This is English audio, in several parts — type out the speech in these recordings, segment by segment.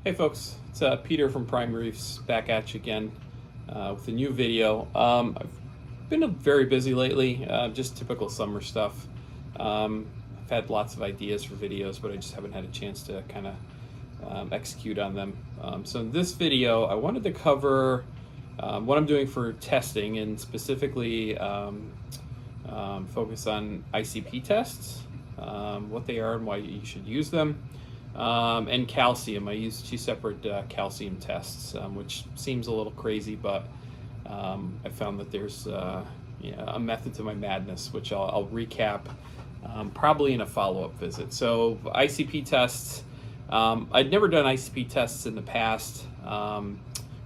Hey folks, it's Peter from PrimeReefs back at you again with a new video. I've been very busy lately, just typical summer stuff. I've had lots of ideas for videos, but I just haven't had a chance to kind of execute on them. So in this video, I wanted to cover what I'm doing for testing and specifically focus on ICP tests, what they are and why you should use them. And calcium. I use two separate calcium tests, which seems a little crazy, but I found that there's a method to my madness, which I'll recap probably in a follow-up visit. So ICP tests, I'd never done ICP tests in the past,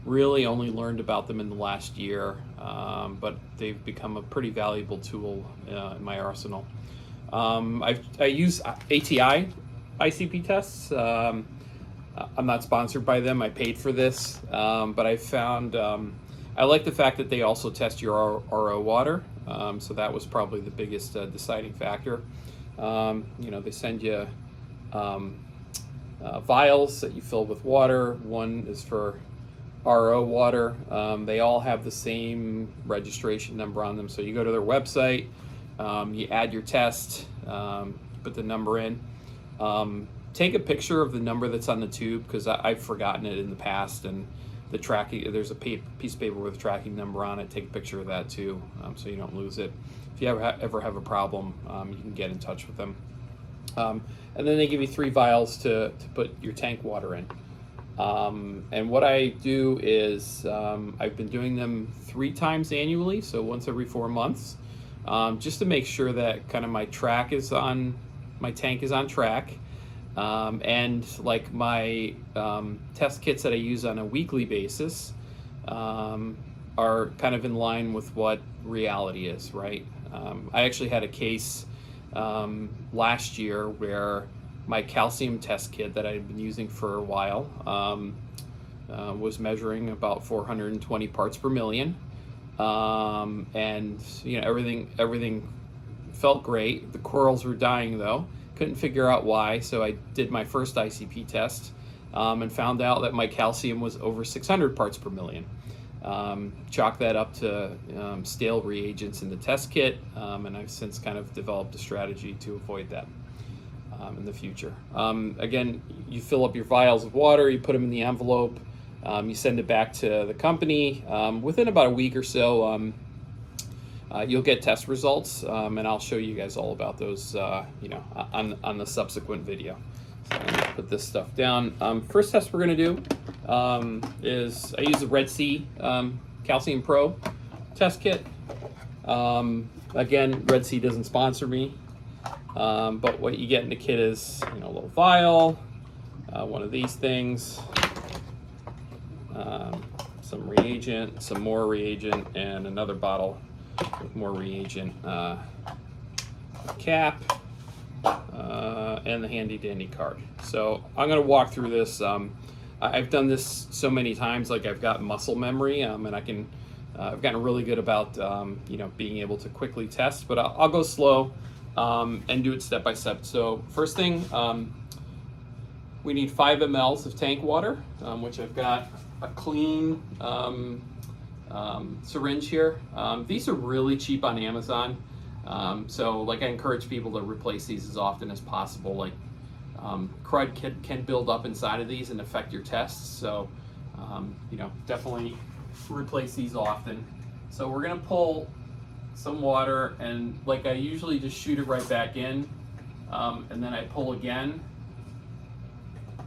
really only learned about them in the last year, but they've become a pretty valuable tool in my arsenal. I use ATI ICP tests. I'm not sponsored by them. I paid for this, but I found I like the fact that they also test your RO water. So that was probably the biggest deciding factor. They send you vials that you fill with water. One is for RO water. They all have the same registration number on them. So you go to their website, you add your test, put the number in. Take a picture of the number that's on the tube, because I've forgotten it in the past, and the tracking, there's a piece of paper with a tracking number on it. Take a picture of that too, so you don't lose it. If you ever have a problem, you can get in touch with them. And then they give you 3 vials to put your tank water in. And what I do is I've been doing them 3 times annually, so once every 4 months, just to make sure that kind of my tank is on track. And like my test kits that I use on a weekly basis are kind of in line with what reality is, right? I actually had a case last year where my calcium test kit that I had been using for a while was measuring about 420 parts per million. And everything felt great. The corals were dying though. Couldn't figure out why, so I did my first ICP test and found out that my calcium was over 600 parts per million. Chalked that up to stale reagents in the test kit, and I've since kind of developed a strategy to avoid that in the future. Again, you fill up your vials of water, you put them in the envelope, you send it back to the company. Within about a week or so, you'll get test results, and I'll show you guys all about those, on the subsequent video. So I'm gonna put this stuff down. First test we're gonna do is I use the Red Sea Calcium Pro test kit. Again, Red Sea doesn't sponsor me, but what you get in the kit is a little vial, one of these things, some reagent, some more reagent, and another bottle with more reagent, cap, and the handy dandy card. So I'm going to walk through this. I've done this so many times, like I've got muscle memory, and I've gotten really good about being able to quickly test. But I'll go slow and do it step by step. So first thing, we need 5 mLs of tank water, which I've got a clean syringe here. These are really cheap on Amazon, so like I encourage people to replace these as often as possible. Like crud can build up inside of these and affect your tests, so definitely replace these often. So we're gonna pull some water, and like I usually just shoot it right back in, and then I pull again,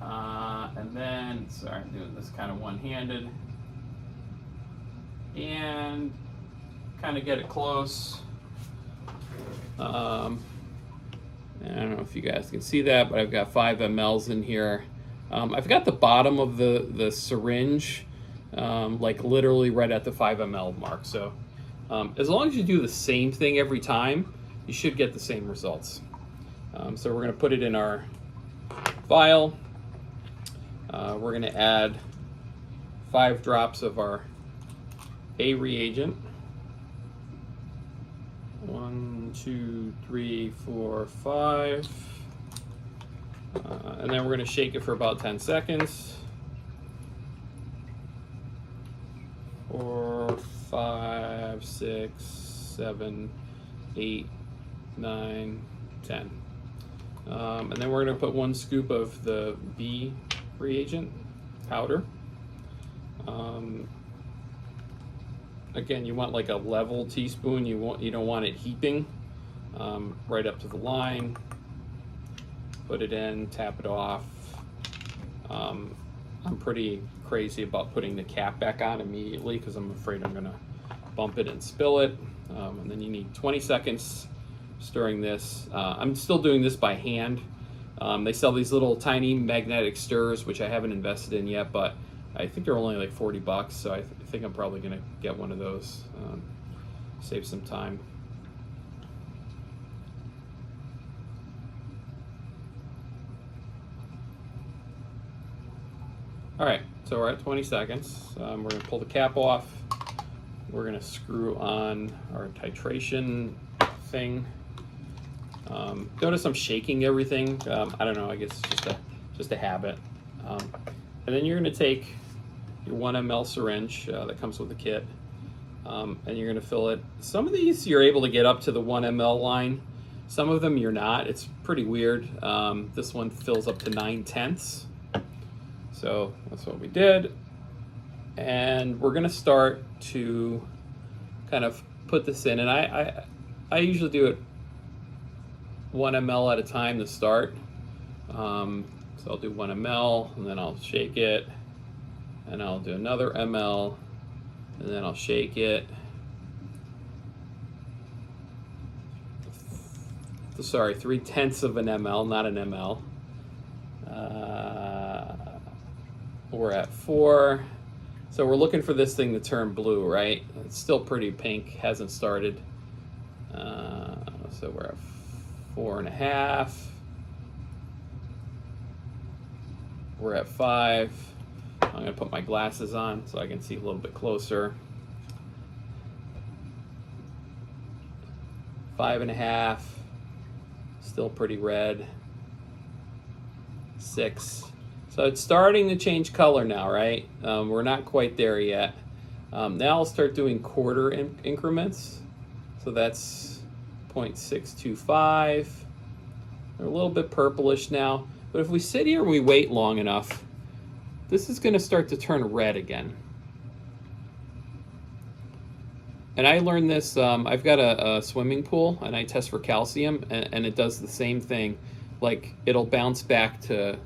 and then I'm doing this kind of one-handed, and kind of get it close. I don't know if you guys can see that, but I've got 5 mLs in here. I've got the bottom of the syringe like literally right at the 5 mL mark. So as long as you do the same thing every time, you should get the same results. So we're going to put it in our vial. We're going to add 5 drops of our A reagent. 1, 2, 3, 4, 5. And then we're going to shake it for about 10 seconds. 5, 6, 7, 8, 9, 10. And then we're going to put 1 scoop of the B reagent powder. Again, you want like a level teaspoon. You don't want it heaping right up to the line. Put it in, tap it off. I'm pretty crazy about putting the cap back on immediately because I'm afraid I'm gonna bump it and spill it. And then you need 20 seconds stirring this. I'm still doing this by hand. They sell these little tiny magnetic stirrers, which I haven't invested in yet, but I think they're only like $40, so I think I'm probably gonna get one of those. Save some time. All right, so we're at 20 seconds. We're gonna pull the cap off. We're gonna screw on our titration thing. Notice I'm shaking everything. I don't know, I guess it's just a habit. And then you're gonna take your 1 ml syringe that comes with the kit, and you're gonna fill it. Some of these you're able to get up to the 1 ml line. Some of them you're not. It's pretty weird. This one fills up to 9/10. So that's what we did. And we're gonna start to kind of put this in. And I usually do it 1 ml at a time to start. So I'll do 1 ml and then I'll shake it. And I'll do another ml and then I'll shake it. Sorry, 3/10 of an ml, not an ml. We're at 4. So we're looking for this thing to turn blue, right? It's still pretty pink, hasn't started. So we're at 4.5. We're at 5. I'm gonna put my glasses on so I can see a little bit closer. 5.5. Still pretty red. 6. So it's starting to change color now, right? We're not quite there yet. Now I'll start doing quarter increments. So that's 0.625. They're a little bit purplish now. But if we sit here and we wait long enough, this is gonna start to turn red again. And I learned this, I've got a swimming pool and I test for calcium and it does the same thing. Like it'll bounce back to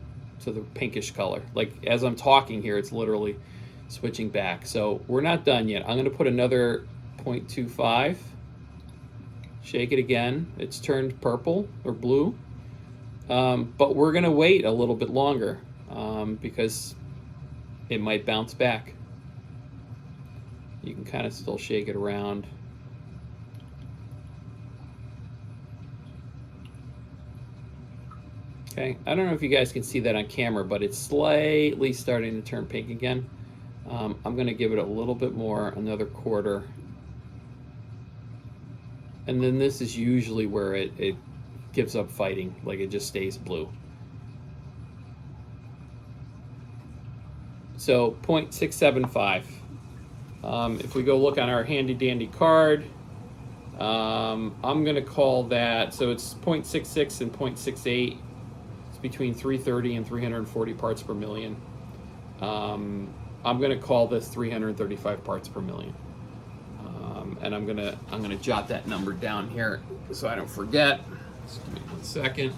the pinkish color. Like as I'm talking here, it's literally switching back. So we're not done yet. I'm gonna put another 0.25, shake it again. It's turned purple or blue, but we're gonna wait a little bit longer because it might bounce back. You can kind of still shake it around. Okay, I don't know if you guys can see that on camera, but it's slightly starting to turn pink again. I'm gonna give it a little bit more, another quarter. And then this is usually where it gives up fighting, like it just stays blue. So 0.675. If we go look on our handy dandy card, I'm gonna call that, so it's 0.66 and 0.68. It's between 330 and 340 parts per million. I'm gonna call this 335 parts per million. And I'm gonna jot that number down here so I don't forget. Just give me 1 second.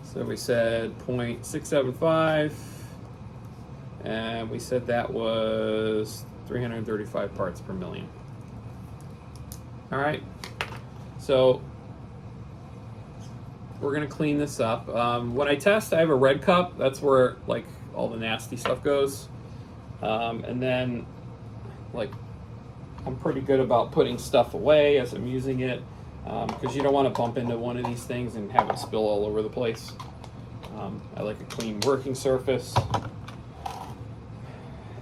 So we said 0.675, and we said that was 335 parts per million. All right, so we're gonna clean this up. When I test, I have a red cup. That's where like all the nasty stuff goes. And then like I'm pretty good about putting stuff away as I'm using it, because you don't want to bump into one of these things and have it spill all over the place. I like a clean working surface.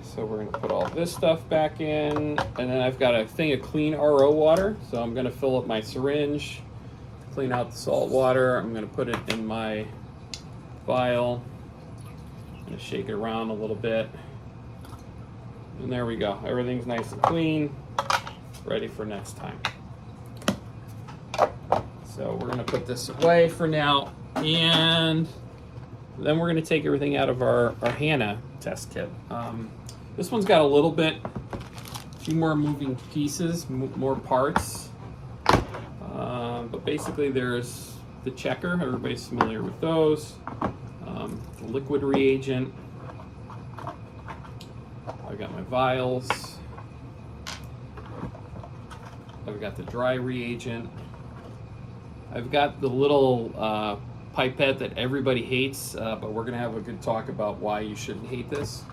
So we're going to put all this stuff back in, and then I've got a thing of clean RO water. So I'm going to fill up my syringe, clean out the salt water. I'm going to put it in my vial. Gonna shake it around a little bit. And there we go. Everything's nice and clean, ready for next time. So we're gonna put this away for now, and then we're gonna take everything out of our Hannah test kit. This one's got a few more moving pieces, more parts. But basically there's the checker, everybody's familiar with those. The liquid reagent. I've got my vials. I've got the dry reagent. I've got the little pipette that everybody hates, but we're gonna have a good talk about why you shouldn't hate this.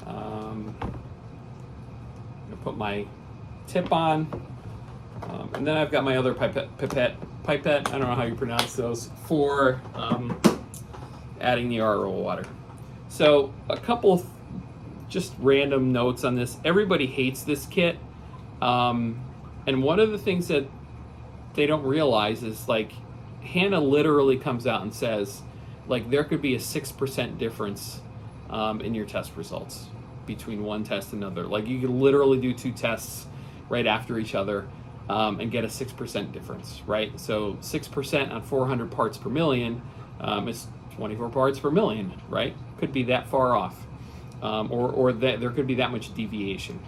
I'm gonna put my tip on, and then I've got my other pipette, I don't know how you pronounce those, for adding the RO water. So a couple of just random notes on this. Everybody hates this kit, and one of the things that they don't realize is, like, Hannah literally comes out and says, like, there could be a 6% difference in your test results between one test and another. Like, you could literally do 2 tests right after each other and get a 6% difference, right? So 6% on 400 parts per million is 24 parts per million, right? Could be that far off, or that there could be that much deviation.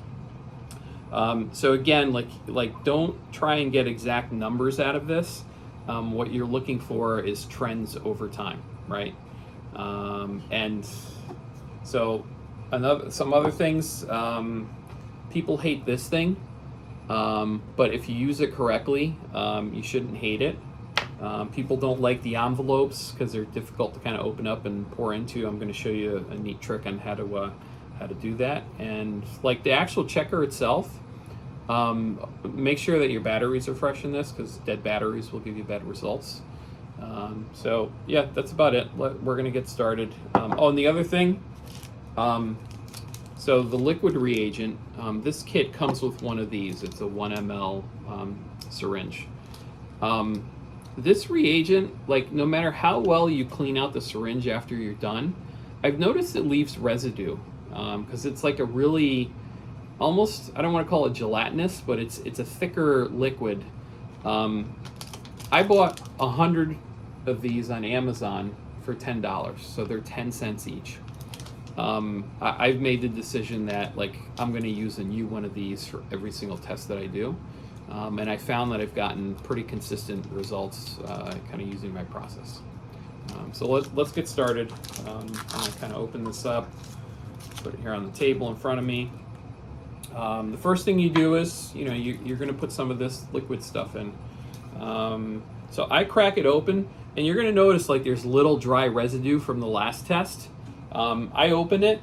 So again, like don't try and get exact numbers out of this. What you're looking for is trends over time, right? And so some other things, people hate this thing, but if you use it correctly, you shouldn't hate it. People don't like the envelopes because they're difficult to kind of open up and pour into. I'm going to show you a neat trick on how to do that. And like the actual checker itself, make sure that your batteries are fresh in this, because dead batteries will give you bad results. So yeah, that's about it. We're going to get started. Oh, and the other thing, so the liquid reagent, this kit comes with one of these. It's a 1 ml syringe. This reagent, like, no matter how well you clean out the syringe after you're done, I've noticed it leaves residue, because it's like a really, almost, I don't want to call it gelatinous, but it's a thicker liquid. I bought 100 of these on Amazon for $10, so they're 10 cents each. I've made the decision that, like, I'm going to use a new one of these for every single test that I do. And I found that I've gotten pretty consistent results kind of using my process. So let's get started. I'm going to kind of open this up, put it here on the table in front of me. The first thing you do is, you're going to put some of this liquid stuff in. So I crack it open, and you're going to notice, like, there's little dry residue from the last test. I open it.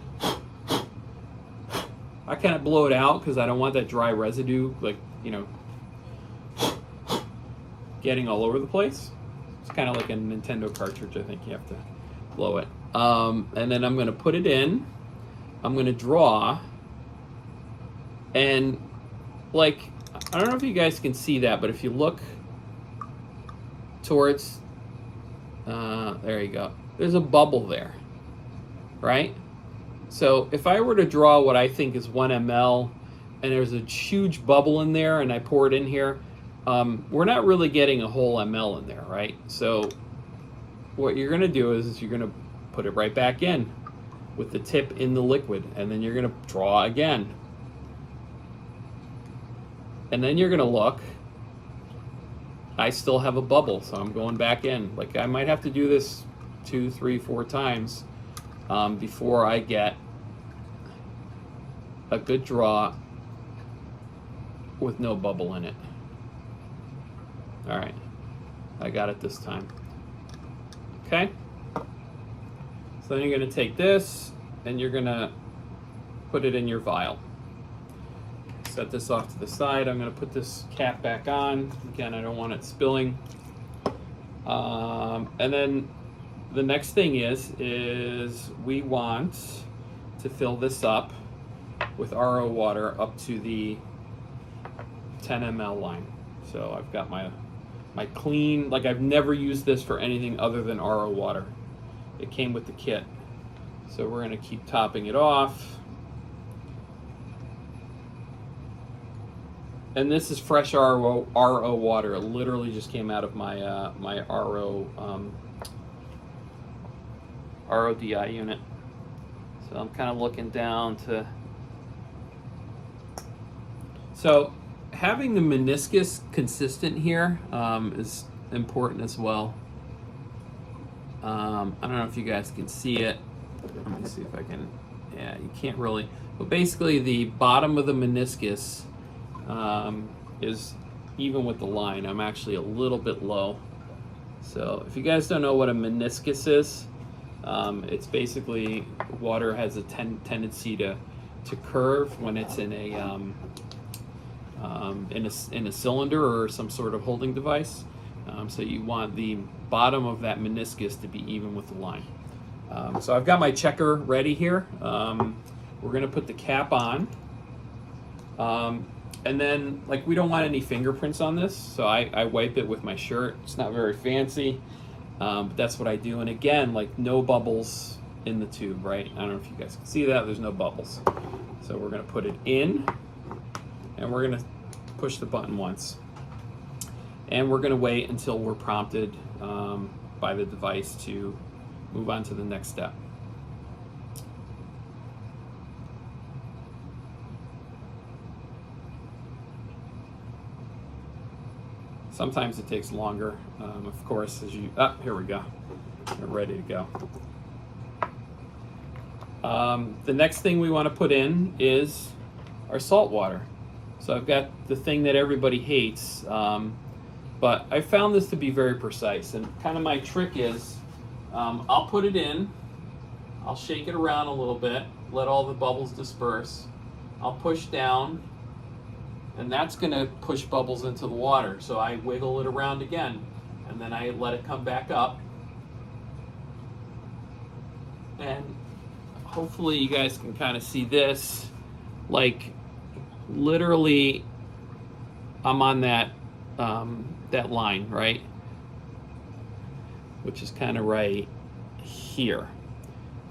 I kind of blow it out because I don't want that dry residue, like, getting all over the place. It's kind of like a Nintendo cartridge. I think you have to blow it. And then I'm going to put it in. I'm going to draw. And, like, I don't know if you guys can see that, but if you look towards, there you go. There's a bubble there, right? So if I were to draw what I think is 1 ml, and there's a huge bubble in there, and I pour it in here, we're not really getting a whole ml in there, right? So what you're going to do is you're going to put it right back in with the tip in the liquid, and then you're going to draw again. And then you're going to look. I still have a bubble, so I'm going back in. Like, I might have to do this 2, 3, 4 times before I get a good draw with no bubble in it. All right, I got it this time. Okay, so then you're going to take this and you're going to put it in your vial. Set this off to the side. I'm going to put this cap back on. Again, I don't want it spilling. And then the next thing is we want to fill this up with RO water up to the 10 ml line. So I've got my clean, like, I've never used this for anything other than RO water. It came with the kit. So we're going to keep topping it off. And this is fresh RO water. It literally just came out of my my RODI unit. So I'm kind of looking down to. So having the meniscus consistent here is important as well. I don't know if you guys can see it. Let me see if I can. Yeah, you can't really. But basically, the bottom of the meniscus is even with the line. I'm actually a little bit low. So if you guys don't know what a meniscus is, it's basically water has a tendency to curve when it's in a cylinder or some sort of holding device. So you want the bottom of that meniscus to be even with the line. So I've got my checker ready here. We're going to put the cap on. And then, like, we don't want any fingerprints on this, so I wipe it with my shirt. It's not very fancy, but that's what I do. And again, like, no bubbles in the tube, right? I don't know if you guys can see that. There's no bubbles. So we're going to put it in, and we're going to push the button once. And we're going to wait until we're prompted by the device to move on to the next step. Sometimes it takes longer, of course, as you, here we go. We're ready to go. The next thing we want to put in is our salt water. So I've got the thing that everybody hates, but I found this to be very precise. And kind of my trick is, I'll put it in, I'll shake it around a little bit, let all the bubbles disperse. I'll push down, and that's going to push bubbles into the water. So I wiggle it around again, and then I let it come back up. And hopefully you guys can kind of see this. Like, literally, I'm on that that line, right? Which is kind of right here.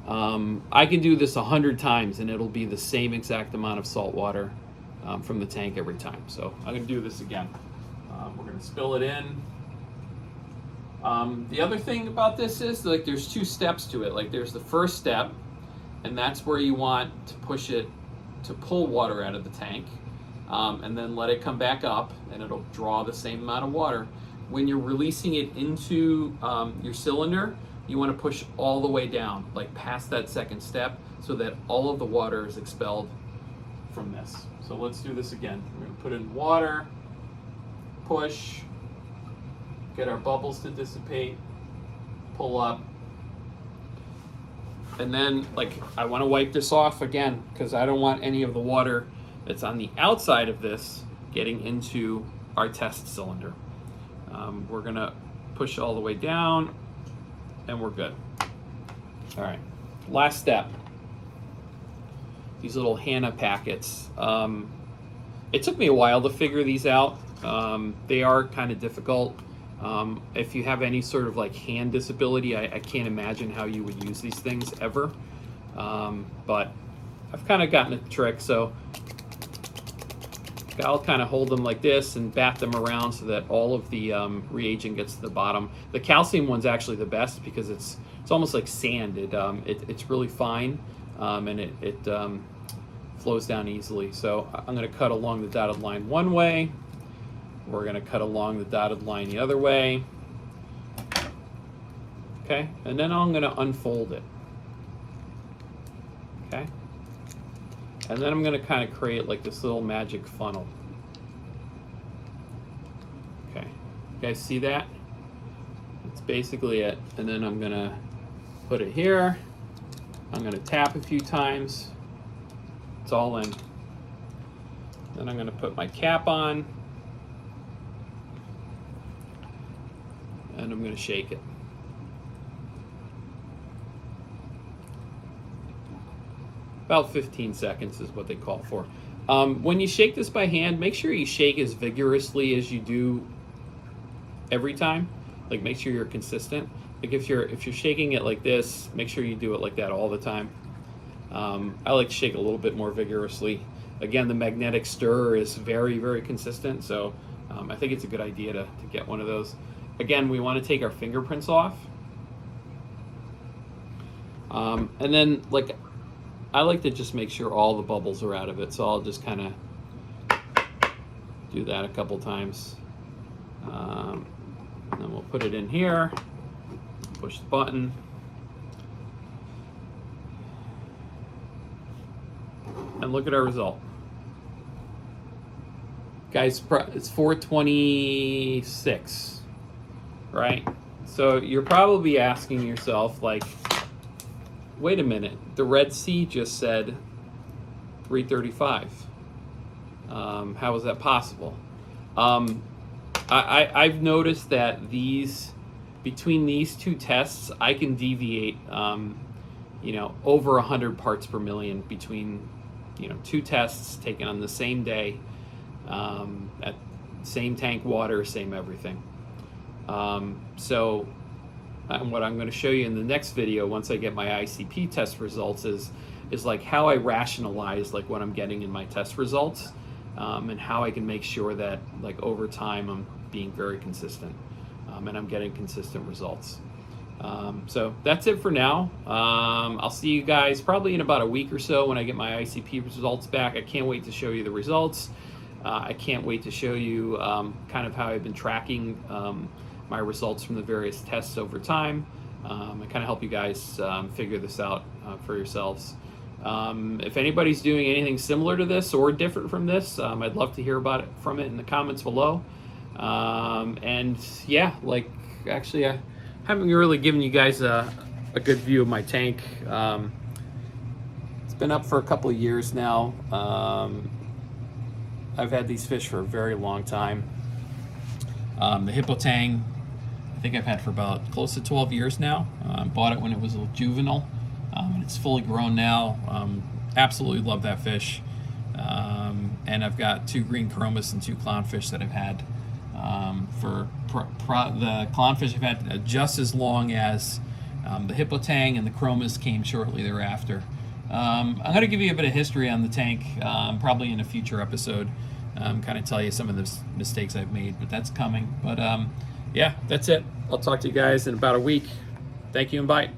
I can do this 100 times, and it'll be the same exact amount of salt water from the tank every time. So I'm going to do this again. We're going to spill it in. The other thing about this is, like, there's two steps to it. Like, there's the first step, and that's where you want to push it to pull water out of the tank, and then let it come back up, and it'll draw the same amount of water. When you're releasing it into your cylinder, you want to push all the way down, like past that second step, so that all of the water is expelled from this. So let's do this again. We're going to put in water, push, get our bubbles to dissipate, pull up, and then, like, I want to wipe this off again because I don't want any of the water that's on the outside of this getting into our test cylinder. We're going to push all the way down, and we're good. All right, last step. These little Hannah packets. It took me a while to figure these out. They are kind of difficult. If you have any sort of like hand disability, I can't imagine how you would use these things ever. But I've kind of gotten a trick, so I'll kind of hold them like this and bat them around so that all of the reagent gets to the bottom. The calcium one's actually the best because it's almost like sand. It's really fine, and it flows down easily. So I'm going to cut along the dotted line one way. We're going to cut along the dotted line the other way. Okay, and then I'm going to unfold it. Okay. And then I'm going to kind of create like this little magic funnel. Okay, you guys see that? That's basically it. And then I'm going to put it here. I'm going to tap a few times. It's all in. Then I'm going to put my cap on. And I'm going to shake it. About 15 seconds is what they call for. When you shake this by hand, make sure you shake as vigorously as you do every time. Like, make sure you're consistent. like if you're shaking it like this, make sure you do it like that all the time. I like to shake a little bit more vigorously. Again, the magnetic stir is very, very consistent, so I think it's a good idea to get one of those. Again, we want to take our fingerprints off. And then, like, I like to just make sure all the bubbles are out of it, so I'll just kind of do that a couple times. And then we'll put it in here, push the button. And look at our result. Guys, it's 426, right? So you're probably asking yourself, like, wait a minute, the Red Sea just said 335. How is that possible? I've noticed that between these two tests, I can deviate, over 100 parts per million between, two tests taken on the same day, at same tank water, same everything. So what I'm going to show you in the next video, once I get my ICP test results, is like how I rationalize like what I'm getting in my test results, and how I can make sure that like over time I'm being very consistent, and I'm getting consistent results. So that's it for now. I'll see you guys probably in about a week or so when I get my ICP results back. I can't wait to show you the results. I can't wait to show you kind of how I've been tracking my results from the various tests over time, and kind of help you guys figure this out for yourselves. If anybody's doing anything similar to this or different from this, I'd love to hear about it from it in the comments below. And yeah, like actually I haven't really given you guys a good view of my tank. It's been up for a couple of years now. I've had these fish for a very long time. The hippo tang, I think I've had for about close to 12 years now. Bought it when it was a juvenile, and it's fully grown now. Absolutely love that fish. And I've got 2 green chromis and 2 clownfish that I've had the clownfish I've had just as long as the hippo tang, and the chromis came shortly thereafter. I'm going to give you a bit of history on the tank, probably in a future episode. Kind of tell you some of the mistakes I've made, but that's coming. But yeah, that's it. I'll talk to you guys in about a week. Thank you and bye.